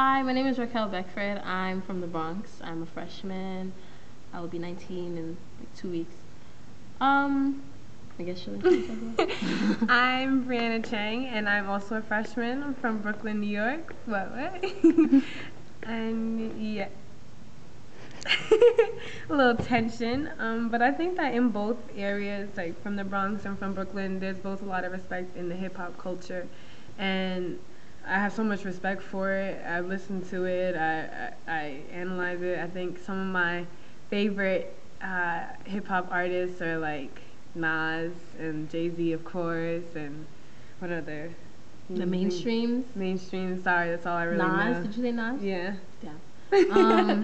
Hi, my name is Raquel Beckford. I'm from the Bronx. I'm a freshman. I will be 19 in like 2 weeks. I guess she'll introduce herself. I'm Briana Chang, and I'm also a freshman. I'm from Brooklyn, New York. What? And yeah, a little tension. But I think that in both areas, like from the Bronx and from Brooklyn, there's both a lot of respect in the hip hop culture, and I have so much respect for it. I listen to it. I analyze it. I think some of my favorite hip hop artists are like Nas and Jay-Z, of course, and what other? The mainstreams. Mainstream. Sorry, that's all I really know. Nas. Did you say Nas? Yeah. Yeah.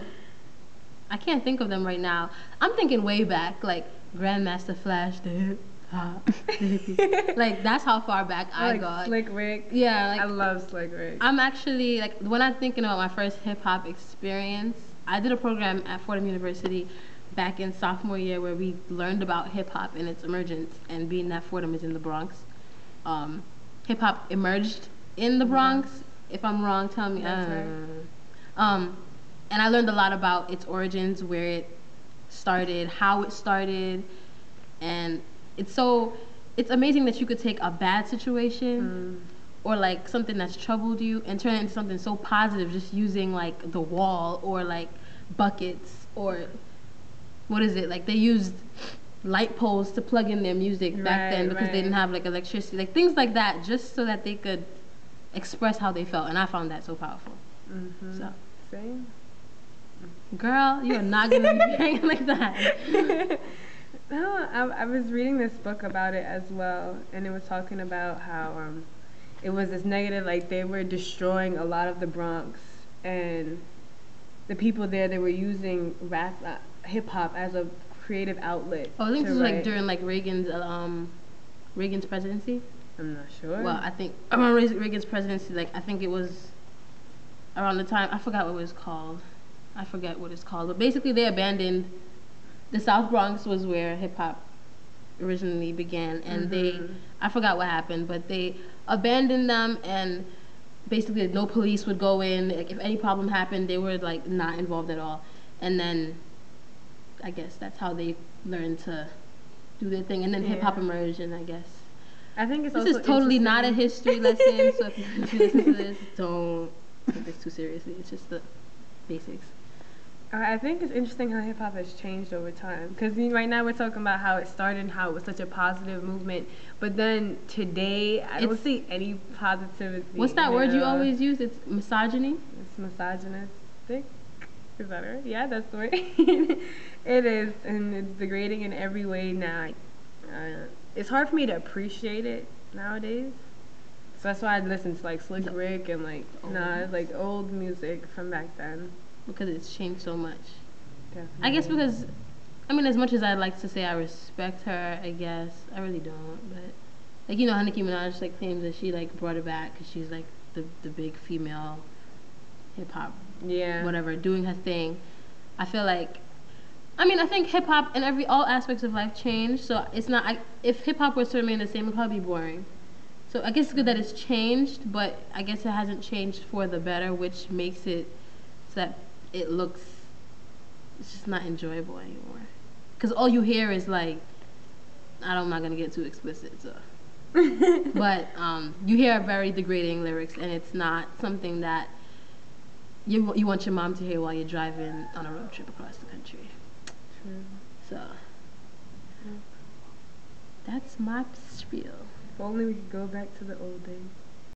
I can't think of them right now. I'm thinking way back, like Grandmaster Flash, the hip hop, the hippie. Like that's how far back I like got. Slick Rick. Yeah, like I love Slick Rick. I'm actually like when I'm thinking about my first hip hop experience, I did a program at Fordham University back in sophomore year where we learned about hip hop and its emergence. And being that Fordham is in the Bronx, hip hop emerged in the Bronx. If I'm wrong, tell me. That's right. And I learned a lot about its origins, where it started, how it started, and it's amazing that you could take a bad situation or like something that's troubled you and turn it into something so positive just using like the wall or like buckets or what is it? Like they used light poles to plug in their music back then because they didn't have like electricity, like things like that, just so that they could express how they felt, and I found that so powerful. So. Same. Girl, you are not gonna be hearing like that. No, I was reading this book about it as well, and it was talking about how it was this negative, like they were destroying a lot of the Bronx, and the people there, they were using rap, hip hop as a creative outlet. Oh, I think this was like during like Reagan's presidency. I'm not sure. Well, I think around Reagan's presidency, like I think it was around the time, I forgot what it was called. I forget what it's called, but basically they abandoned, the South Bronx was where hip hop originally began, and I forgot what happened, but they abandoned them, and basically no police would go in. Like if any problem happened, they were like not involved at all, and then I guess that's how they learned to do their thing, and then hip hop emerged, and I guess I think this is totally not a history lesson, so if you listen to this, don't take this too seriously. It's just the basics. I think it's interesting how hip hop has changed over time. Because right now we're talking about how it started and how it was such a positive movement. But then today, I don't see any positivity. What's that word you always use? It's misogyny? It's misogynistic. Is that right? Yeah, that's the word. It is. And it's degrading in every way now. It's hard for me to appreciate it nowadays. So that's why I listen to like Slick Rick and like Nas, like old music from back then. Because it's changed so much. Definitely. I guess because, I mean, as much as I'd like to say I respect her, I guess, I really don't. But, like, you know how Nicki Minaj, like, claims that she, like, brought it back because she's, like, the big female hip-hop, whatever, doing her thing. I feel like, I mean, I think hip-hop and all aspects of life change. So it's not, if hip-hop was to remain the same, it would probably be boring. So I guess it's good that it's changed, but I guess it hasn't changed for the better, which makes it so that it looks, it's just not enjoyable anymore. Because all you hear is like, I'm not going to get too explicit, so. But you hear very degrading lyrics, and it's not something that you want your mom to hear while you're driving on a road trip across the country. True. So, that's my spiel. If only we could go back to the old days.